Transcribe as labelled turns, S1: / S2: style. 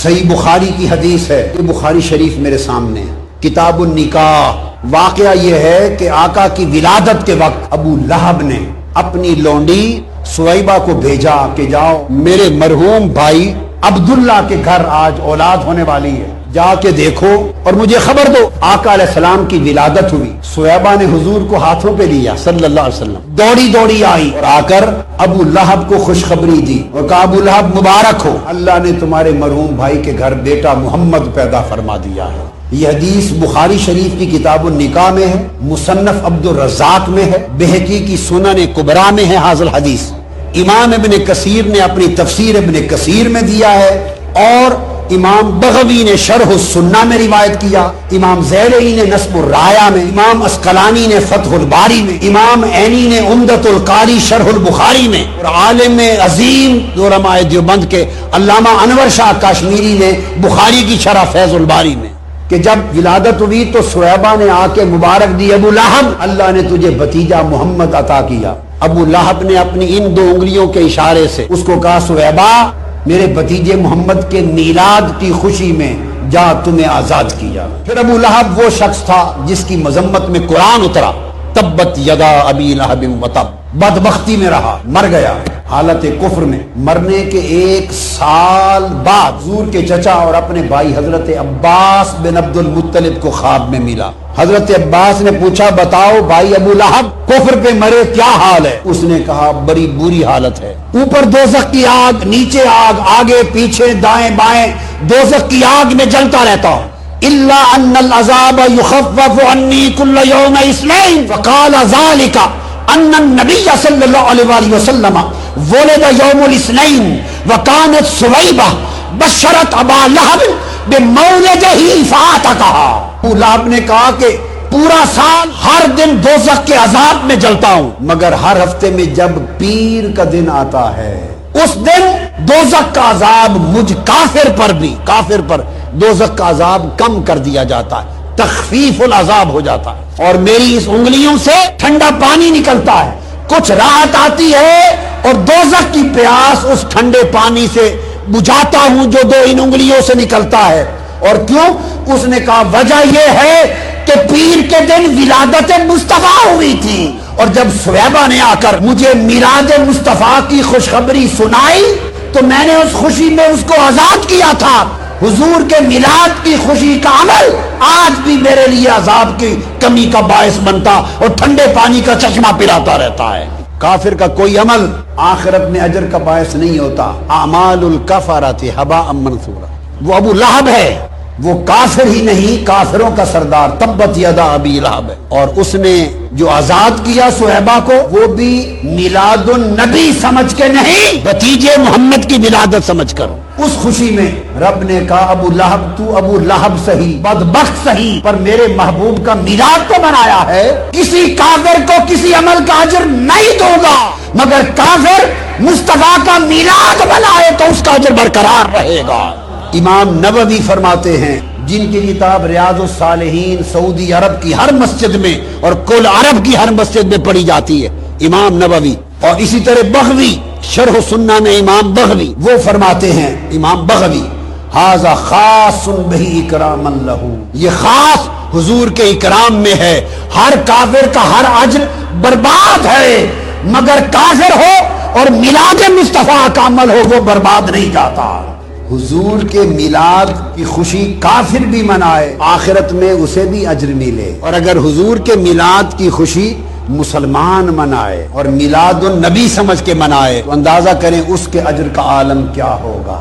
S1: صحیح بخاری کی حدیث ہے، یہ بخاری شریف میرے سامنے ہے، کتاب النکاح۔ واقعہ یہ ہے کہ آقا کی ولادت کے وقت ابو لہب نے اپنی لونڈی سویبہ کو بھیجا کہ جاؤ میرے مرحوم بھائی عبداللہ کے گھر آج اولاد ہونے والی ہے، جا کے دیکھو اور مجھے خبر دو۔ آقا علیہ السلام کی ولادت ہوئی، سویبہ نے حضور کو ہاتھوں پہ لیا صلی اللہ علیہ وسلم، دوڑی دوڑی آئی اور آ کر ابو لہب کو خوشخبری دی اور کہا ابو لہب مبارک ہو، اللہ نے تمہارے مرحوم بھائی کے گھر بیٹا محمد پیدا فرما دیا ہے۔ یہ حدیث بخاری شریف کی کتاب النکاح میں ہے، مصنف عبد الرزاق میں ہے، بہقی کی سنن کبریٰ میں ہے حاصل حدیث، امام ابن کثیر نے اپنی تفسیر ابن کثیر میں دیا ہے، اور امام بغوی نے شرح السنہ میں روایت کیا، امام زیلعی نے نصب الرایہ میں، امام اسقلانی نے فتح الباری میں، امام عینی نے عمدۃ القاری شرح البخاری میں، اور عالم عظیم علماء دیوبند کے علامہ انور شاہ کاشمیری نے بخاری کی شرح فیض الباری میں، کہ جب ولادت ہوئی تو سویبہ نے آ کے مبارک دی، ابو لہب اللہ نے تجھے بھتیجا محمد عطا کیا۔ ابو لہب نے اپنی ان 2 انگلیوں کے اشارے سے اس کو کہا سویبہ میرے بھتیجے محمد کے میلاد کی خوشی میں جا تمہیں آزاد کیا۔ پھر ابو لہب وہ شخص تھا جس کی مذمت میں قرآن اترا، تبت یدا ابی لہب وتب، بدبختی میں رہا، مر گیا حالت کفر میں۔ مرنے کے 1 سال بعد حضور کے چچا اور اپنے بھائی حضرت عباس بن عبد المطلب کو خواب میں ملا۔ حضرت عباس نے پوچھا بتاؤ بھائی ابو لہب کفر پہ مرے کیا حال ہے؟ اس نے کہا بڑی بری حالت ہے، اوپر دوزخ کی آگ، نیچے آگ، آگے پیچھے دائیں بائیں دوزخ کی آگ میں جلتا رہتا ہوں۔ الا ان العذاب يخفف عني كل يوم اثنين وقال ذلك ان النبي صلی اللہ علیہ وسلم ولد یوم الاثنین وكانت سویبہ بشرت ابا لہب بمولدہ فاتقہا۔ ابو لہب نے کہا کہ پورا سال ہر دن دوزخ کے عذاب میں جلتا ہوں، مگر ہر ہفتے میں جب پیر کا دن آتا ہے اس دن دوزخ کا عذاب مجھ کافر پر بھی، کافر پر دوزخ کا عذاب کم کر دیا جاتا ہے، تخفیف العذاب ہو جاتا ہے، اور میری اس انگلیوں سے ٹھنڈا پانی نکلتا ہے، کچھ راحت آتی ہے اور دوزخ کی پیاس اس ٹھنڈے پانی سے بجھاتا ہوں جو 2 ان انگلیوں سے نکلتا ہے۔ اور کیوں؟ اس نے کہا وجہ یہ ہے کہ پیر کے دن ولادت مصطفیٰ ہوئی تھی، اور جب سویبہ نے آ کر مجھے میلاد مصطفیٰ کی خوشخبری سنائی تو میں نے اس خوشی میں اس کو آزاد کیا تھا۔ حضور کے میلاد کی خوشی کا عمل آج بھی میرے لیے عذاب کی کمی کا باعث بنتا اور ٹھنڈے پانی کا چشمہ پلاتا رہتا ہے۔ کافر کا کوئی عمل آخرت میں اجر کا باعث نہیں ہوتا، اعمال الکفرۃ ھباء منثورا۔ وہ ابو لہب ہے، وہ کافر ہی نہیں کافروں کا سردار، تبت یدا ابی لہب، اور اس نے جو آزاد کیا سویبہ کو وہ بھی میلاد النبی سمجھ کے نہیں، بھتیجے محمد کی ولادت سمجھ کر۔ اس خوشی میں رب نے کہا ابو لہب تو ابو لہب سہی، بدبخت سہی، پر میرے محبوب کا میلاد تو منایا ہے، کسی کافر کو کسی عمل کا اجر نہیں دوں گا، مگر کافر مصطفیٰ کا میلاد منائے تو اس کا اجر برقرار رہے گا۔ امام نووی فرماتے ہیں جن کی کتاب ریاض الصالحین سعودی عرب کی ہر مسجد میں اور کل عرب کی ہر مسجد میں پڑھی جاتی ہے، امام نووی، اور اسی طرح بغوی شرح السنہ میں امام بغوی وہ فرماتے ہیں، امام بغوی ھذا خاص بہ اکراما لہ، یہ خاص حضور کے اکرام میں ہے، ہر کافر کا ہر اجر برباد ہے، مگر کافر ہو اور میلاد مصطفیٰ کا عمل ہو وہ برباد نہیں جاتا۔ حضور کے میلاد کی خوشی کافر بھی منائے آخرت میں اسے بھی اجر ملے، اور اگر حضور کے میلاد کی خوشی مسلمان منائے اور میلاد النبی سمجھ کے منائے تو اندازہ کریں اس کے اجر کا عالم کیا ہوگا۔